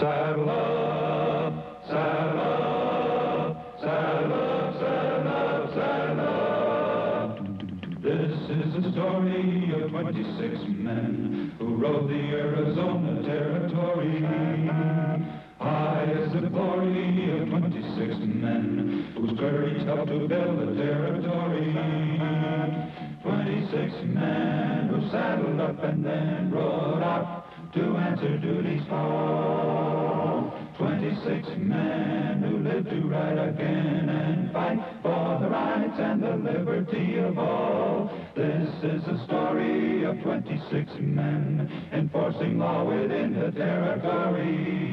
Saddle up, saddle up, saddle up, saddle up, saddle up. This is the story of 26 men who rode the Arizona Territory. High as the glory of 26 men whose courage helped to build the territory. 26 men who saddled up and then rode out to answer duty's call. 26 men who lived to ride again and fight for the rights and the liberty of all. This is the story of 26 men enforcing law within the territory.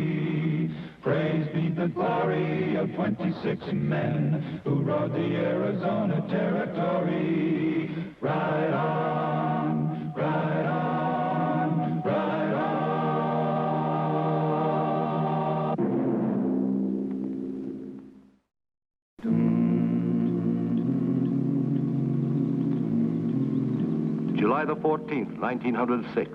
Praise be the glory of 26 men who rode the Arizona Territory. Ride on, ride on, ride on. July the 14th, 1906.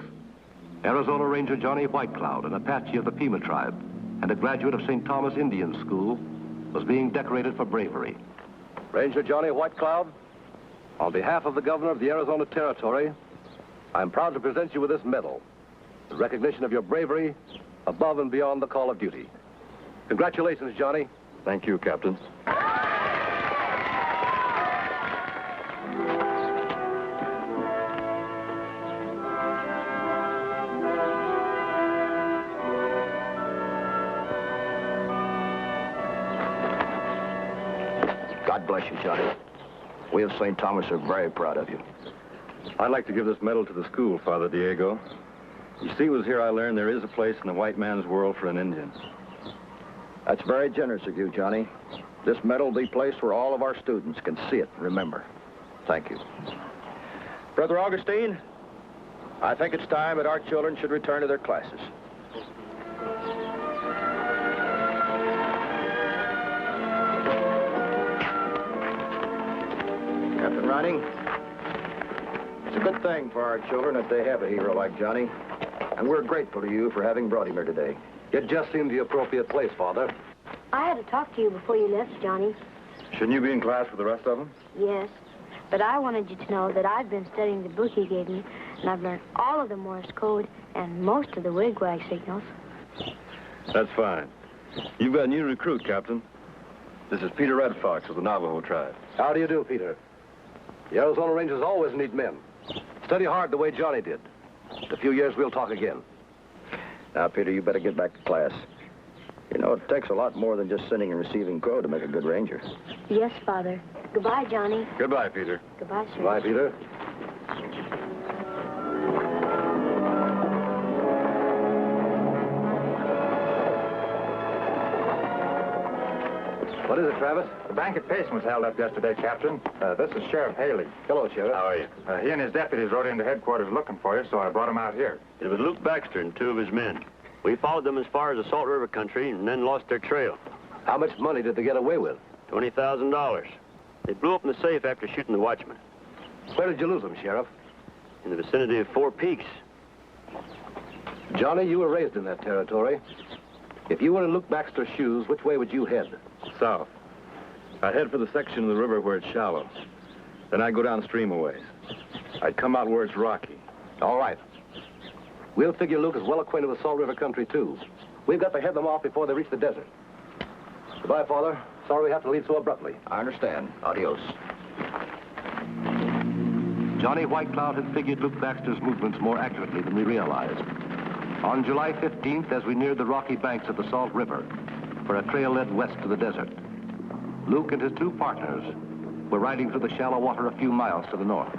Arizona Ranger Johnny Whitecloud, an Apache of the Pima tribe, and a graduate of St. Thomas Indian School, was being decorated for bravery. Ranger Johnny Whitecloud, on behalf of the governor of the Arizona Territory, I am proud to present you with this medal, in recognition of your bravery above and beyond the call of duty. Congratulations, Johnny. Thank you, Captain. God bless you, Johnny. We of St. Thomas are very proud of you. I'd like to give this medal to the school, Father Diego. You see, it was here I learned there is a place in the white man's world for an Indian. That's very generous of you, Johnny. This medal will be placed where all of our students can see it and remember. Thank you. Brother Augustine, I think it's time that our children should return to their classes. Captain Rynning, it's a good thing for our children that they have a hero like Johnny, and we're grateful to you for having brought him here today. It just seemed the appropriate place, Father. I had to talk to you before you left, Johnny. Shouldn't you be in class with the rest of them? Yes, but I wanted you to know that I've been studying the book you gave me, and I've learned all of the Morse code and most of the wigwag signals. That's fine. You've got a new recruit, Captain. This is Peter Red Fox of the Navajo tribe. How do you do, Peter? The Arizona Rangers always need men. Study hard the way Johnny did. In a few years, we'll talk again. Now, Peter, you better get back to class. You know, it takes a lot more than just sending and receiving code to make a good ranger. Yes, Father. Goodbye, Johnny. Goodbye, Peter. Goodbye, sir. Goodbye, Peter. What is it, Travis? The bank at Payson was held up yesterday, Captain. This is Sheriff Haley. Hello, Sheriff. How are you? He and his deputies rode into headquarters looking for you, so I brought him out here. It was Luke Baxter and two of his men. We followed them as far as the Salt River country and then lost their trail. How much money did they get away with? $20,000. They blew up in the safe after shooting the watchman. Where did you lose them, Sheriff? In the vicinity of Four Peaks. Johnny, you were raised in that territory. If you were in Luke Baxter's shoes, which way would you head? South. I'd head for the section of the river where it's shallow. Then I'd go downstream a ways. I'd come out where it's rocky. All right. We'll figure Luke is well acquainted with Salt River country, too. We've got to head them off before they reach the desert. Goodbye, Father. Sorry we have to leave so abruptly. I understand. Adios. Johnny Whitecloud had figured Luke Baxter's movements more accurately than we realized. On July 15th, as we neared the rocky banks of the Salt River, where a trail led west to the desert, Luke and his two partners were riding through the shallow water a few miles to the north.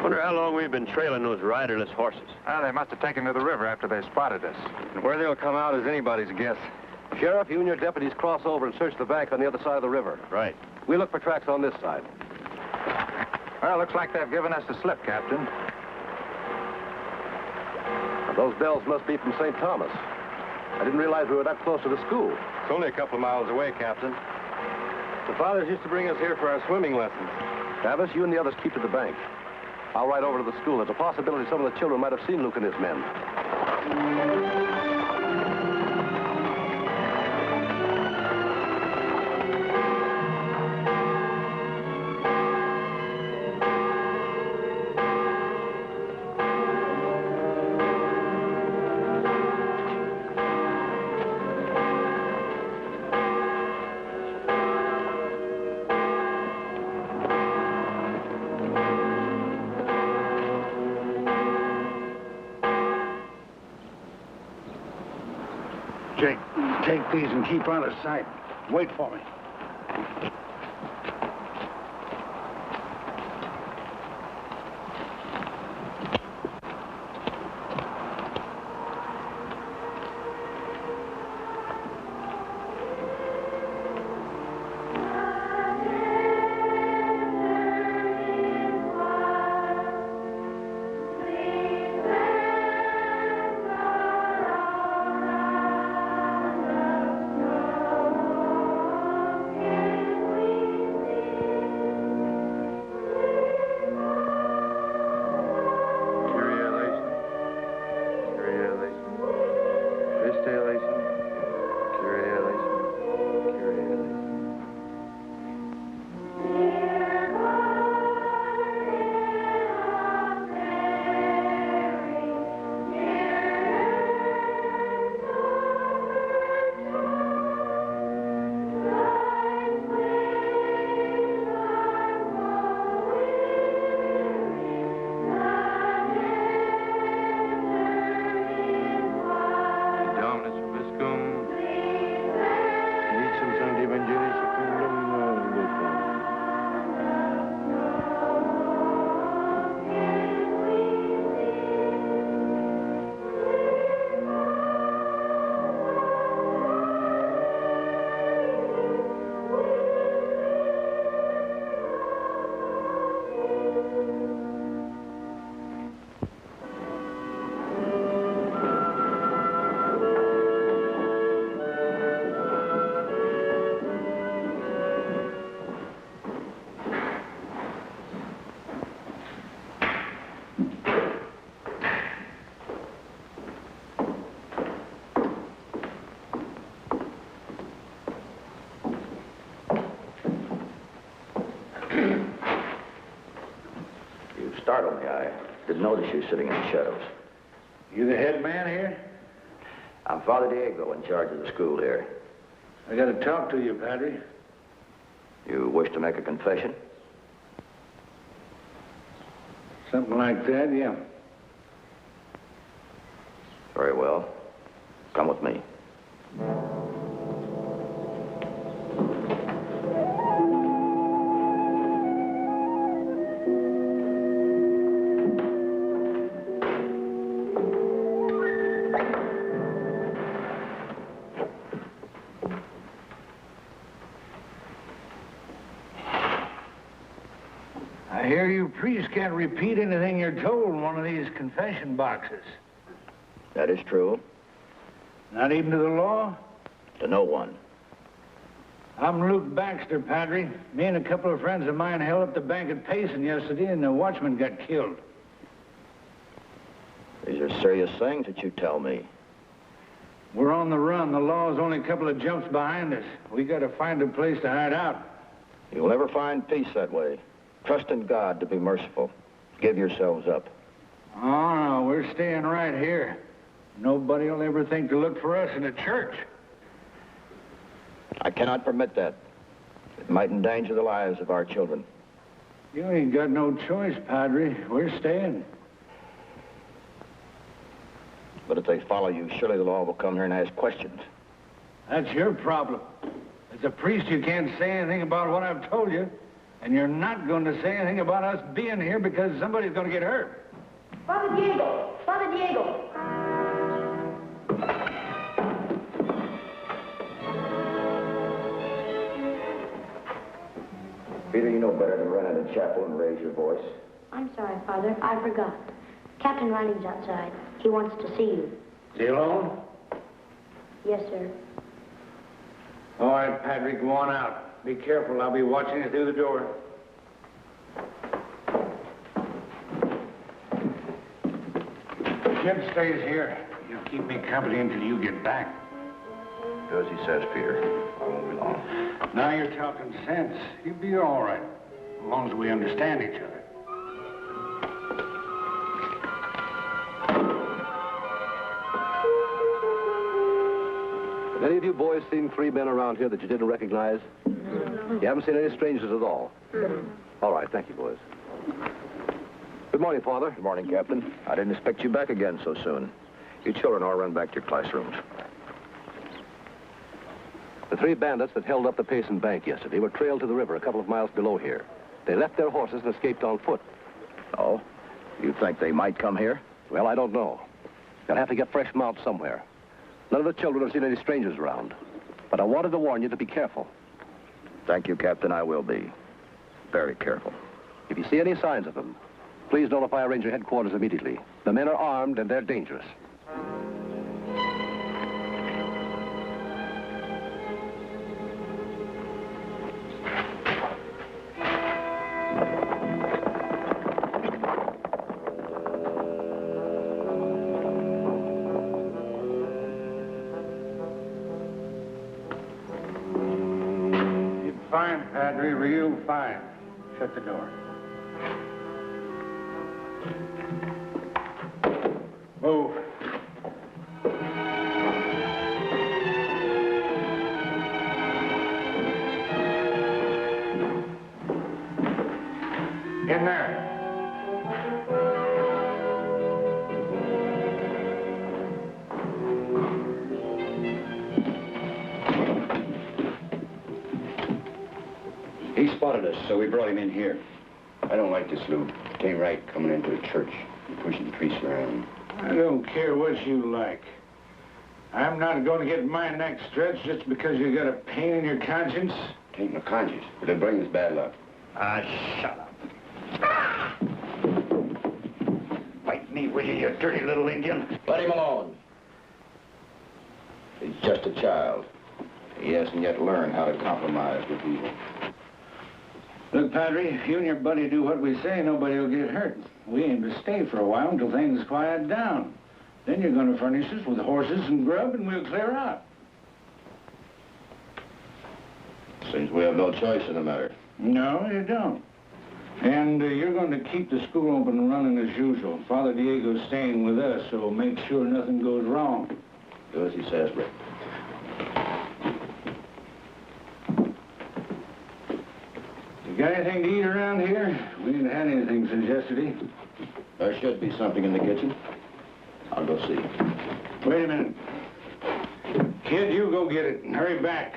Wonder how long we've been trailing those riderless horses. Well, they must have taken to the river after they spotted us. And where they'll come out is anybody's guess. Sheriff, you and your deputies cross over and search the bank on the other side of the river. Right. We look for tracks on this side. Well, looks like they've given us the slip, Captain. Now, those bells must be from St. Thomas. I didn't realize we were that close to the school. It's only a couple of miles away, Captain. The fathers used to bring us here for our swimming lessons. Travis, you and the others keep to the bank. I'll ride over to the school. There's a possibility some of the children might have seen Luke and his men. Jake, take these and keep out of sight. Wait for me. Startled me. I didn't notice you sitting in the shadows. You the head man here? I'm Father Diego, in charge of the school here. I got to talk to you, Padre. You wish to make a confession? Something like that, yeah. Very well. Come with me. I hear you priests can't repeat anything you're told in one of these confession boxes. That is true. Not even to the law? To no one. I'm Luke Baxter, Padre. Me and a couple of friends of mine held up the bank at Payson yesterday, and the watchman got killed. These are serious things that you tell me. We're on the run. The law's only a couple of jumps behind us. We got to find a place to hide out. You'll never find peace that way. Trust in God to be merciful. Give yourselves up. Oh, no, we're staying right here. Nobody will ever think to look for us in a church. I cannot permit that. It might endanger the lives of our children. You ain't got no choice, Padre. We're staying. But if they follow you, surely the law will come here and ask questions. That's your problem. As a priest, you can't say anything about what I've told you. And you're not going to say anything about us being here because somebody's going to get hurt. Father Diego! Father Diego! Peter, you know better than run into chapel and raise your voice. I'm sorry, Father. I forgot. Captain Rynning's outside. He wants to see you. Is he alone? Yes, sir. All right, Padre, go on out. Be careful. I'll be watching you through the door. Jim stays here. He'll keep me company until you get back. Do as he says, Peter. I won't be long. Now you're talking sense. You'll be all right, as long as we understand each other. Have any of you boys seen 3 men around here that you didn't recognize? You haven't seen any strangers at all? All right, thank you, boys. Good morning, Father. Good morning, Captain. I didn't expect you back again so soon. You children all run back to your classrooms. The 3 bandits that held up the Payson Bank yesterday were trailed to the river a couple of miles below here. They left their horses and escaped on foot. Oh? You think they might come here? Well, I don't know. They'll have to get fresh mounts somewhere. None of the children have seen any strangers around. But I wanted to warn you to be careful. Thank you, Captain. I will be. Very careful. If you see any signs of them, please notify Ranger headquarters immediately. The men are armed and they're dangerous. Fine, Padre, real fine. Shut the door. Move. In there. He spotted us, so we brought him in here. I don't like this, Luke. It ain't right coming into a church and pushing priests around. I don't care what you like. I'm not going to get my neck stretched just because you got a pain in your conscience. It ain't no conscience, but it'll bring us bad luck. Ah, shut up. Ah! Fight me, will you dirty little Indian? Let him alone. He's just a child. He hasn't yet learned how to compromise with evil. Look, Padre, if you and your buddy do what we say, nobody will get hurt. We aim to stay for a while until things quiet down. Then you're going to furnish us with horses and grub, and we'll clear out. Seems we have no choice in the matter. No, you don't. And you're going to keep the school open and running as usual. Father Diego's staying with us, so make sure nothing goes wrong. Do as he says, Rick. You got anything to eat around here? We ain't had anything since yesterday. There should be something in the kitchen. I'll go see. Wait a minute. Kid, you go get it and hurry back.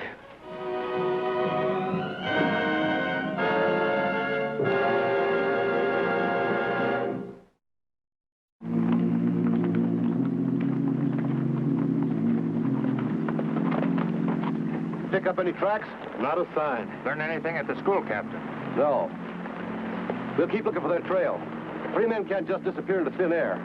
Pick up any tracks? Not a sign. Learn anything at the school, Captain? No. We'll keep looking for their trail. 3 men can't just disappear into thin air.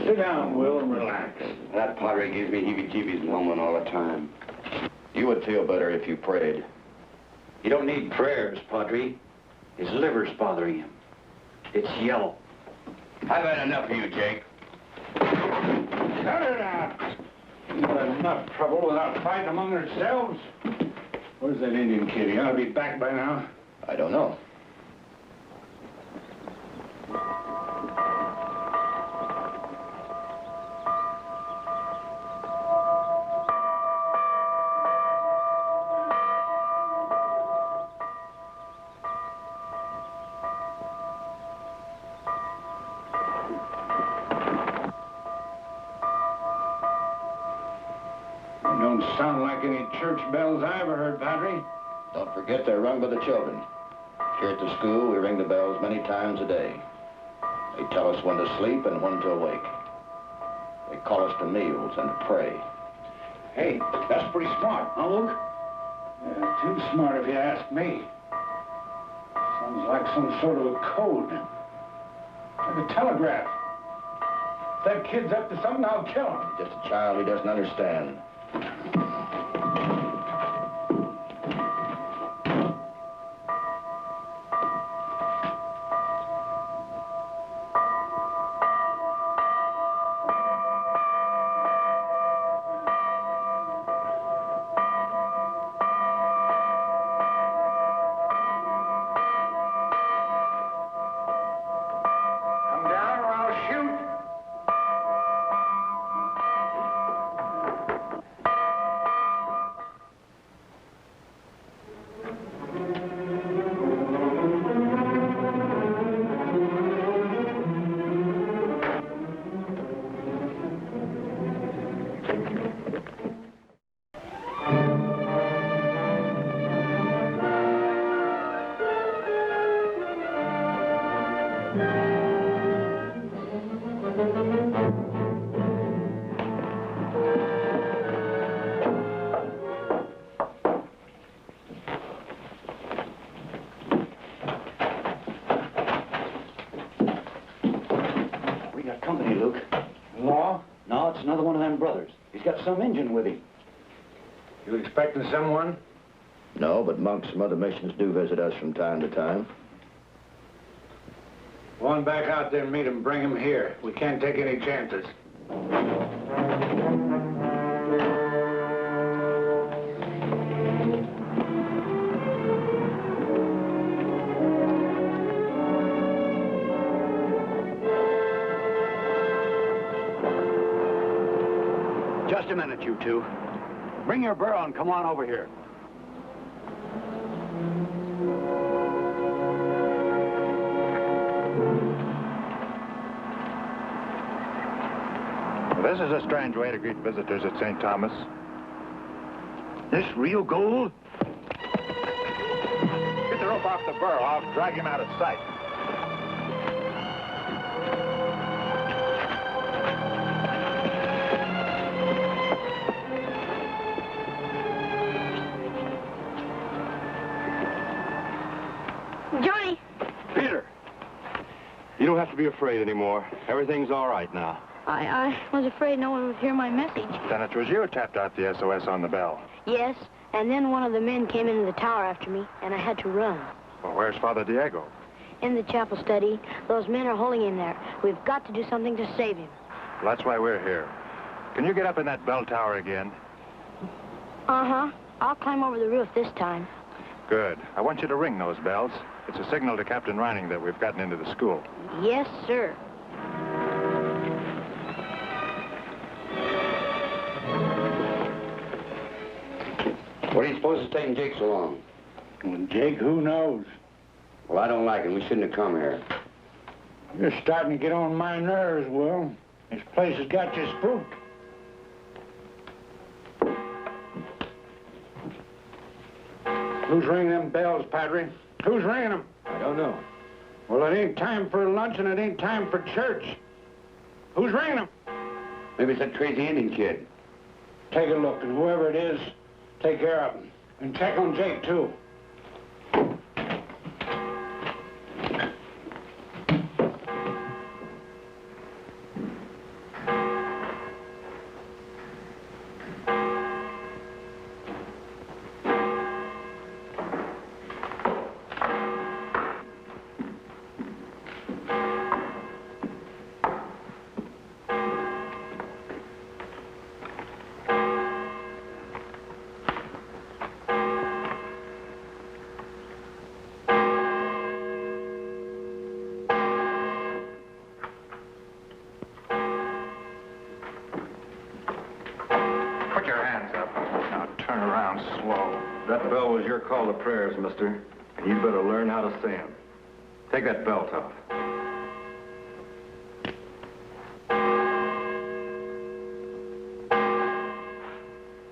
Sit down, Will, and relax. That padre gives me heebie-jeebies moment all the time. You would feel better if you prayed. You don't need prayers, Padre. His liver's bothering him. It's yellow. I've had enough of you, Jake. Cut it out. We've got enough trouble without fighting among ourselves. Where's that Indian kid? He ought to be back by now. I don't know. Don't sound like any church bells I ever heard, Padre. Don't forget they're rung by the children. Here at the school, we ring the bells many times a day. They tell us when to sleep and when to awake. They call us to meals and to pray. Hey, that's pretty smart, huh, Luke? Yeah, too smart if you ask me. Sounds like some sort of a code. Like a telegraph. If that kid's up to something, I'll kill him. He's just a child he doesn't understand. Some Injun with him. You expecting someone? No, but monks from other missions do visit us from time to time. Go on back out there and meet him. Bring him here. We can't take any chances. Just a minute, you two. Bring your burro and come on over here. Well, this is a strange way to greet visitors at St. Thomas. This real gold? Get the rope off the burro. I'll drag him out of sight. Johnny! Peter! You don't have to be afraid anymore. Everything's all right now. I was afraid no one would hear my message. Then it was you who tapped out the SOS on the bell. Yes, and then one of the men came into the tower after me, and I had to run. Well, where's Father Diego? In the chapel study, those men are holding him there. We've got to do something to save him. Well, that's why we're here. Can you get up in that bell tower again? Uh-huh. I'll climb over the roof this time. Good. I want you to ring those bells. It's a signal to Captain Rynning that we've gotten into the school. Yes, sir. What do you suppose is taking Jake so long? Well, Jake, who knows? Well, I don't like him. We shouldn't have come here. You're starting to get on my nerves, Will. This place has got you spooked. Who's ringing them bells, Padre? Who's ringing them? I don't know. Well, it ain't time for lunch and it ain't time for church. Who's ringing them? Maybe it's that crazy Indian kid. Take a look, and whoever it is, take care of him. And check on Jake, too. That bell was your call to prayers, mister. And you'd better learn how to say them. Take that belt off.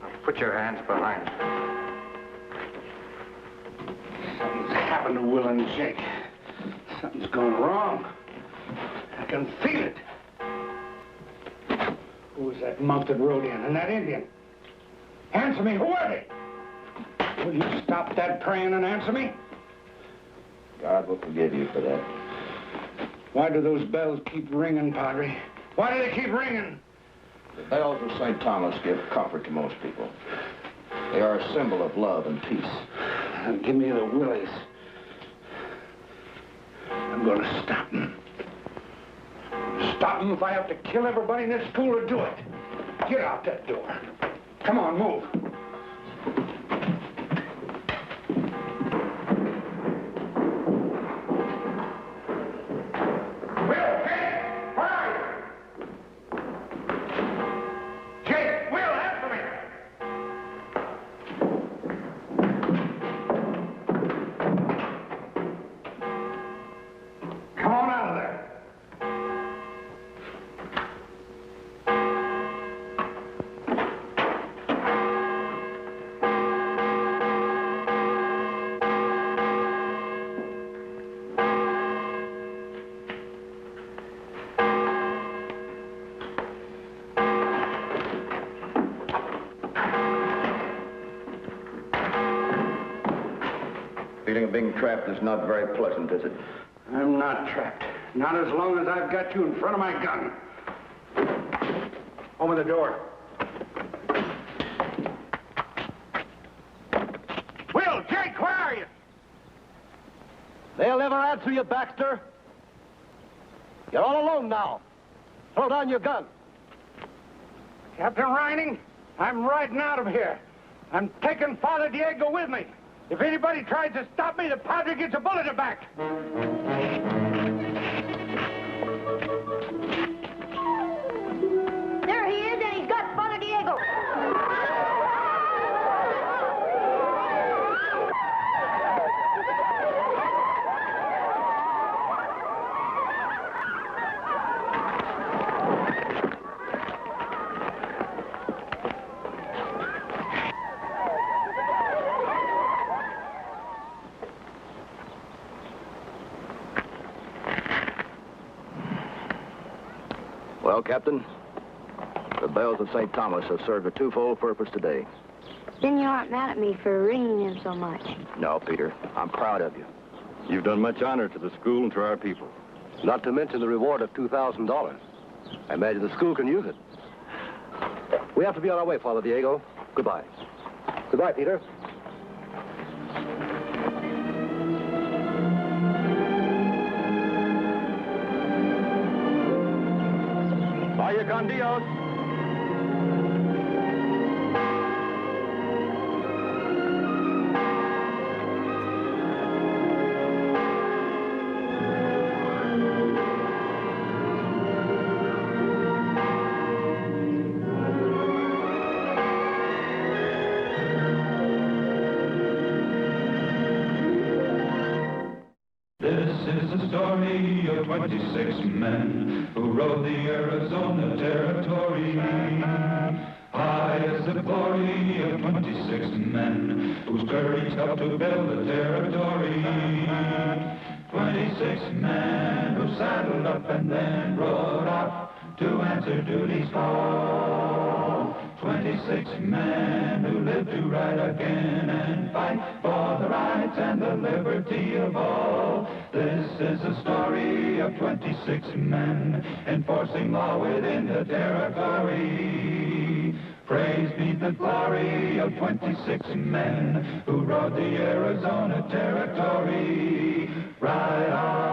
Now, put Put your hands behind you. Something's happened to Will and Jake. Something's gone wrong. I can feel it. Who was that monk that rode in? And that Indian? Answer me, who are they? Will you stop that praying and answer me? God will forgive you for that. Why do those bells keep ringing, Padre? Why do they keep ringing? The bells of St. Thomas give comfort to most people. They are a symbol of love and peace. Now, give me the willies. I'm going to stop them. Stop them if I have to kill everybody in this school to do it. Get out that door. Come on, move. Feeling of being trapped is not very pleasant, is it? I'm not trapped. Not as long as I've got you in front of my gun. Open the door. Will, Jake, where are you? They'll never answer you, Baxter. You're all alone now. Throw down your gun. Captain Rynning, I'm riding out of here. I'm taking Father Diego with me. If anybody tries to stop me, the Padre gets a bullet in the back. There he is, and he's got Father Diego. Well, Captain, the bells of St. Thomas have served a twofold purpose today. Then you aren't mad at me for ringing them so much. No, Peter, I'm proud of you. You've done much honor to the school and to our people. Not to mention the reward of $2,000. I imagine the school can use it. We have to be on our way, Father Diego. Goodbye. Goodbye, Peter. Vaya con Dios. This is the story of 26 men who rode the Arizona Territory. High as the glory of 26 men whose courage helped to build the territory. 26 men who saddled up and then rode out to answer duty's call. 26 men who lived to ride again and fight for the rights and the liberty of all. This is the story of 26 men enforcing law within the territory. Praise be the glory of 26 men who rode the Arizona Territory. Ride on.